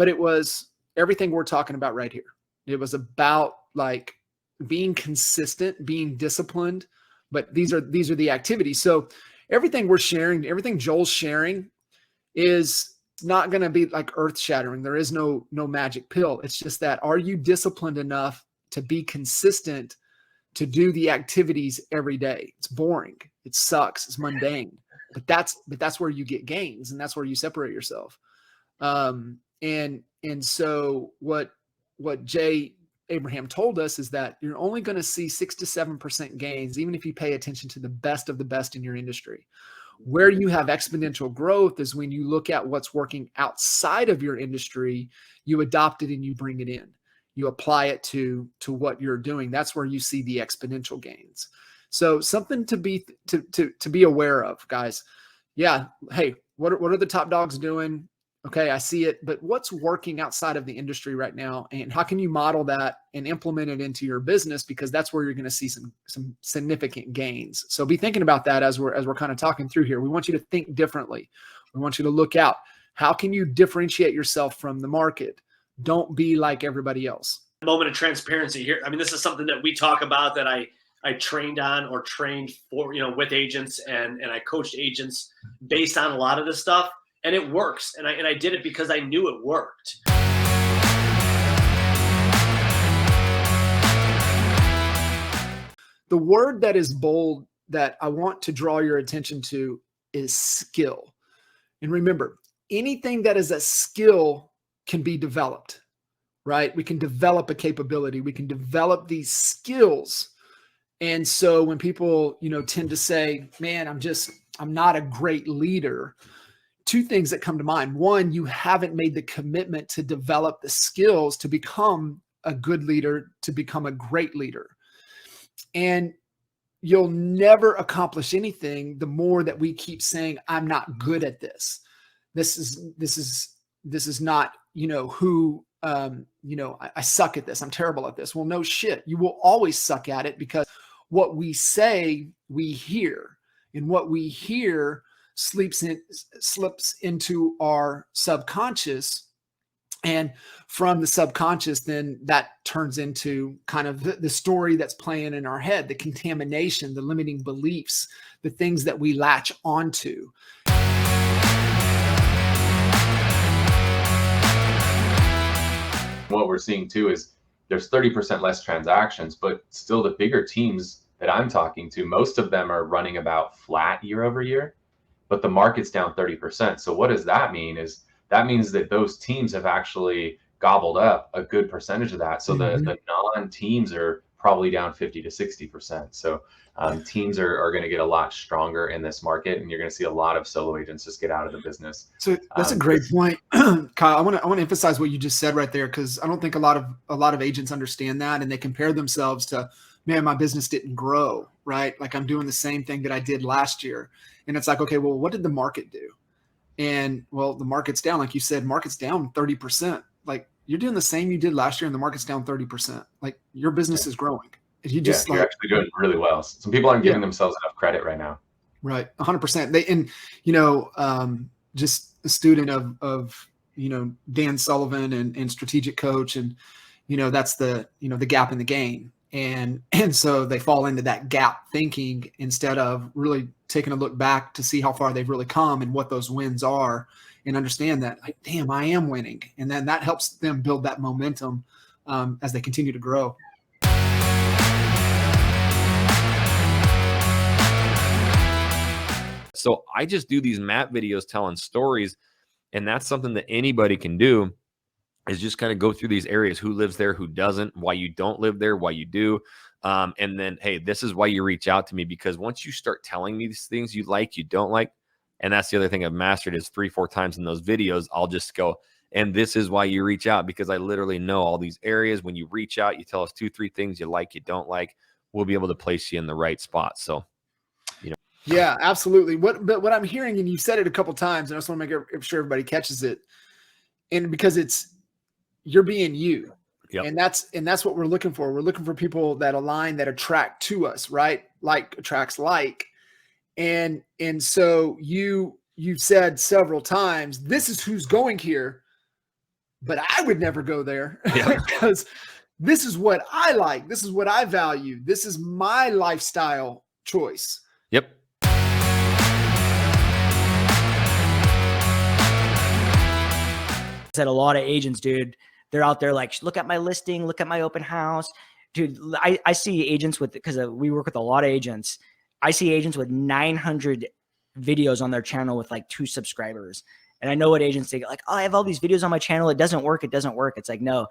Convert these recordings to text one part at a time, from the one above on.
but it was everything we're talking about right here. It was about like being consistent, being disciplined, but these are the activities. So everything we're sharing, everything Joel's sharing is not going to be like earth shattering. There is no magic pill. It's just that, are you disciplined enough to be consistent, to do the activities every day? It's boring. It sucks. It's mundane, but that's where you get gains, and that's where you separate yourself. And so what Jay Abraham told us is that you're only going to see 6 to 7% gains, even if you pay attention to the best of the best in your industry. Where you have exponential growth is when you look at what's working outside of your industry, you adopt it and you bring it in. You apply it to what you're doing. That's where you see the exponential gains. So something to be aware of, guys. Yeah. Hey, what are the top dogs doing? Okay, I see it, but what's working outside of the industry right now, and how can you model that and implement it into your business? Because that's where you're going to see some significant gains. So be thinking about that as we're kind of talking through here. We want you to think differently. We want you to look out. How can you differentiate yourself from the market? Don't be like everybody else. Moment of transparency here. I mean, this is something that we talk about, that I trained on, or trained for, with agents, and I coached agents based on a lot of this stuff. And it works. And I did it because I knew it worked. The word that is bold that I want to draw your attention to is skill. And remember, anything that is a skill can be developed, right? We can develop a capability. We can develop these skills. And so when people, tend to say, man, I'm not a great leader, two things that come to mind. One, you haven't made the commitment to develop the skills to become a good leader, to become a great leader. And you'll never accomplish anything the more that we keep saying, I'm not good at this. This is not, who, I suck at this. I'm terrible at this. Well, no shit. You will always suck at it, because what we say, we hear, and what we hear slips into our subconscious, and from the subconscious, then that turns into kind of the story that's playing in our head, the contamination, the limiting beliefs, the things that we latch onto. What we're seeing too is there's 30% less transactions, but still the bigger teams that I'm talking to, most of them are running about flat year over year, but the market's down 30%. So what does that mean? That means that those teams have actually gobbled up a good percentage of that. So the non-teams are probably down 50 to 60%. So teams are going to get a lot stronger in this market, and you're going to see a lot of solo agents just get out of the business. So that's a great point, Kyle. I want to emphasize what you just said right there, because I don't think a lot of agents understand that, and they compare themselves to, man, my business didn't grow, right? Like, I'm doing the same thing that I did last year. And it's like, okay, well, what did the market do? And well, the market's down. Like you said, market's down 30%. Like, you're doing the same you did last year, and the market's down 30%. Like, your business is growing. You're actually doing really well. Some people aren't giving themselves enough credit right now. Right. 100%. Just a student of Dan Sullivan and strategic coach. And, that's the gap in the gain. And so they fall into that gap thinking instead of really taking a look back to see how far they've really come and what those wins are, and understand that, like, damn, I am winning. And then that helps them build that momentum as they continue to grow. So I just do these map videos telling stories, and that's something that anybody can do, is just kind of go through these areas, who lives there, who doesn't, why you don't live there, why you do. And then, hey, this is why you reach out to me, because once you start telling me these things you like, you don't like, and that's the other thing I've mastered, is 3-4 times in those videos, I'll just go, and this is why you reach out, because I literally know all these areas. When you reach out, you tell us 2-3 things you like, you don't like, we'll be able to place you in the right spot. So, Yeah, absolutely. But what I'm hearing, and you've said it a couple of times, and I just want to make sure everybody catches it, and because you're being you. Yep. And that's what we're looking for. We're looking for people that align, that attract to us, right? Like attracts like. And so you've said several times, this is who's going here, but I would never go there Yeah. because this is what I like. This is what I value. This is my lifestyle choice. Yep. Said a lot of agents, dude, they're out there like, look at my listing, look at my open house. Dude, I see agents with, because we work with a lot of agents. I see agents with 900 videos on their channel with like 2 subscribers. And I know what agents say, like, oh, I have all these videos on my channel. It doesn't work. It doesn't work. It's like, no,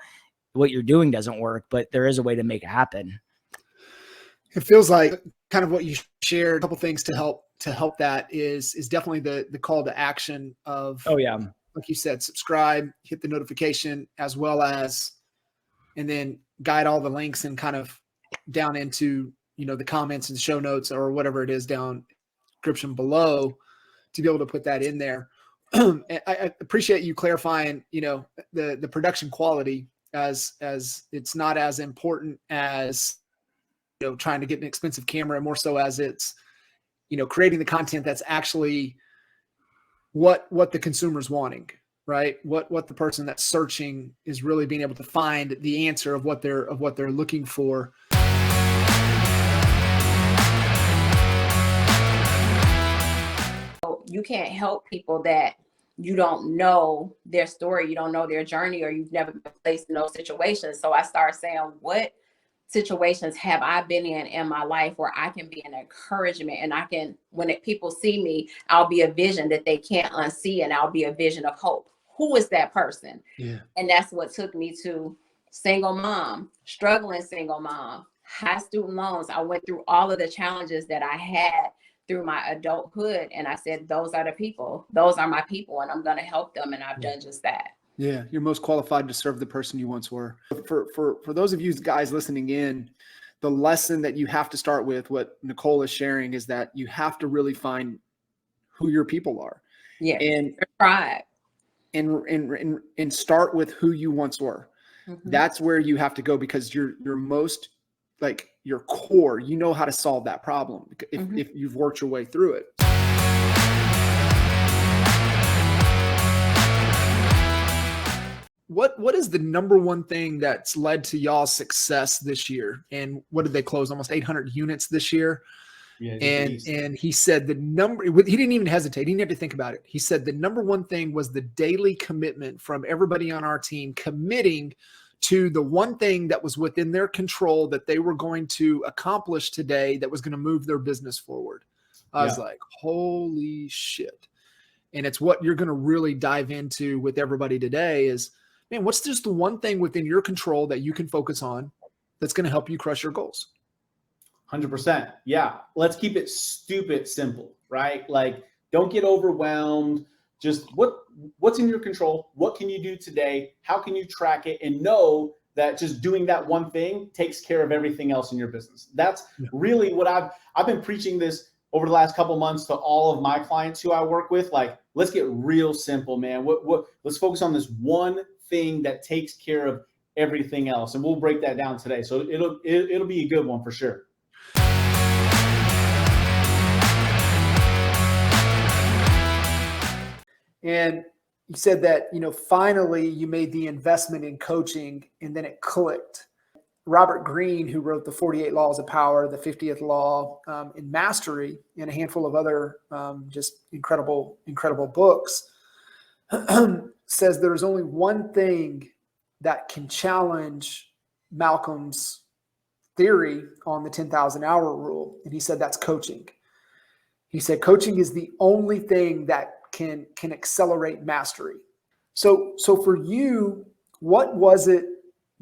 what you're doing doesn't work, but there is a way to make it happen. It feels like kind of what you shared, a couple things to help that is definitely the call to action of, Oh yeah. like you said, subscribe, hit the notification, as well as, and then guide all the links and kind of down into, the comments and show notes or whatever it is down description below to be able to put that in there. I appreciate you clarifying, the production quality as it's not as important as, trying to get an expensive camera, more so as it's, creating the content that's actually what the consumer's wanting, right? What the person that's searching is really being able to find the answer of what they're looking for. You can't help people that you don't know their story, you don't know their journey, or you've never been placed in those situations. So I started saying, what situations have I been in my life where I can be an encouragement, and I can, when people see me, I'll be a vision that they can't unsee, and I'll be a vision of hope. Who is that person? Yeah. And that's what took me to single mom, struggling single mom, high student loans. I went through all of the challenges that I had through my adulthood, and I said, those are the people, those are my people, and I'm going to help them. And I've done just that. Yeah, you're most qualified to serve the person you once were. For those of you guys listening in, the lesson that you have to start with, what Nicole is sharing, is that you have to really find who your people are. Yeah, and tribe, and start with who you once were. Mm-hmm. That's where you have to go, because you're most, like, your core, how to solve that problem if you've worked your way through it. What is the number one thing that's led to y'all's success this year? And what did they close? Almost 800 units this year. Yeah, and he said the number, he didn't even hesitate. He didn't have to think about it. He said the number one thing was the daily commitment from everybody on our team, committing to the one thing that was within their control that they were going to accomplish today that was going to move their business forward. I was like, holy shit. And it's what you're going to really dive into with everybody today is, man, what's just the one thing within your control that you can focus on that's going to help you crush your goals? 100%. Yeah. Let's keep it stupid simple, right? Like, don't get overwhelmed. Just what's in your control? What can you do today? How can you track it? And know that just doing that one thing takes care of everything else in your business. That's really what I've been preaching this over the last couple of months to all of my clients who I work with. Like, let's get real simple, man. Let's focus on this one thing that takes care of everything else. And we'll break that down today. So it'll be a good one for sure. And you said that, finally you made the investment in coaching and then it clicked. Robert Greene, who wrote the 48 Laws of Power, the 50th Law, in Mastery, and a handful of other just incredible books, says there's only one thing that can challenge Malcolm's theory on the 10,000 hour rule. And he said that's coaching. He said coaching is the only thing that can accelerate mastery. So for you, what was it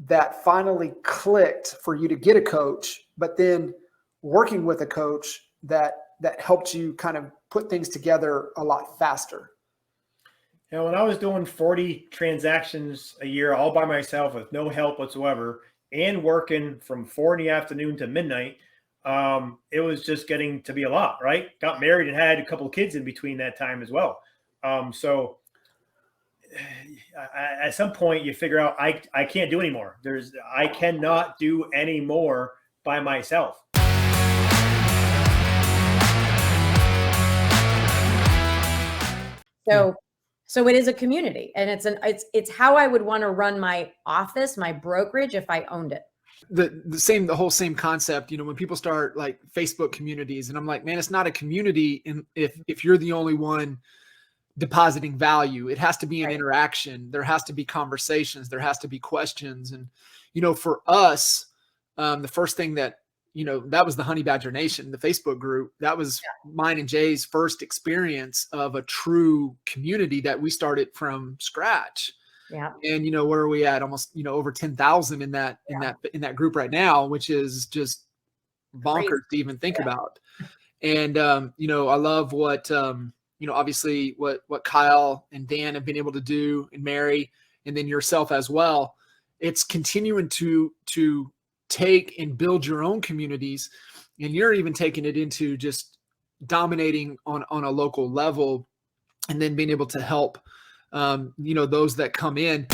that finally clicked for you to get a coach, but then working with a coach that helped you kind of put things together a lot faster? When I was doing 40 transactions a year all by myself with no help whatsoever and working from 4 in the afternoon to midnight, it was just getting to be a lot, right? Got married and had a couple of kids in between that time as well. So at some point you figure out I can't do anymore. I cannot do any more by myself. So So it is a community, and it's how I would want to run my office, my brokerage, if I owned it. The whole same concept, when people start like Facebook communities, and I'm like, man, it's not a community if you're the only one depositing value. It has to be an interaction. There has to be conversations. There has to be questions. And, for us, the first thing that, that was the Honey Badger Nation, the Facebook group. That was mine and Jay's first experience of a true community that we started from scratch. Yeah. And, where are we at? Almost, over 10,000 in that group right now, which is just bonkers to even think about. And, I love what, obviously what Kyle and Dan have been able to do, and Mary, and then yourself as well. It's continuing to take and build your own communities, and you're even taking it into just dominating on a local level, and then being able to help, those that come in.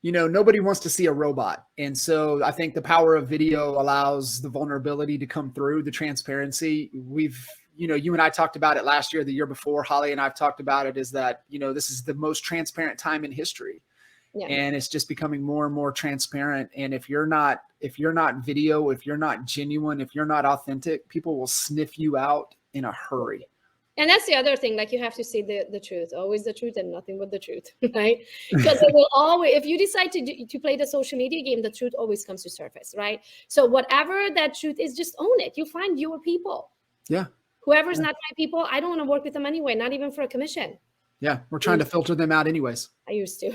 Nobody wants to see a robot. And so I think the power of video allows the vulnerability to come through, the transparency. You and I talked about it last year, the year before. Holly and I've talked about it, is that, this is the most transparent time in history. Yeah. And it's just becoming more and more transparent. And if you're not video, if you're not genuine, if you're not authentic, people will sniff you out in a hurry. And that's the other thing, like you have to say the truth, always the truth and nothing but the truth, right? Because it will always, if you decide to play the social media game, the truth always comes to surface, right? So whatever that truth is, just own it. You find your people. Yeah. Whoever's not my people, I don't want to work with them anyway, not even for a commission. Yeah, we're trying to filter them out anyways. I used to.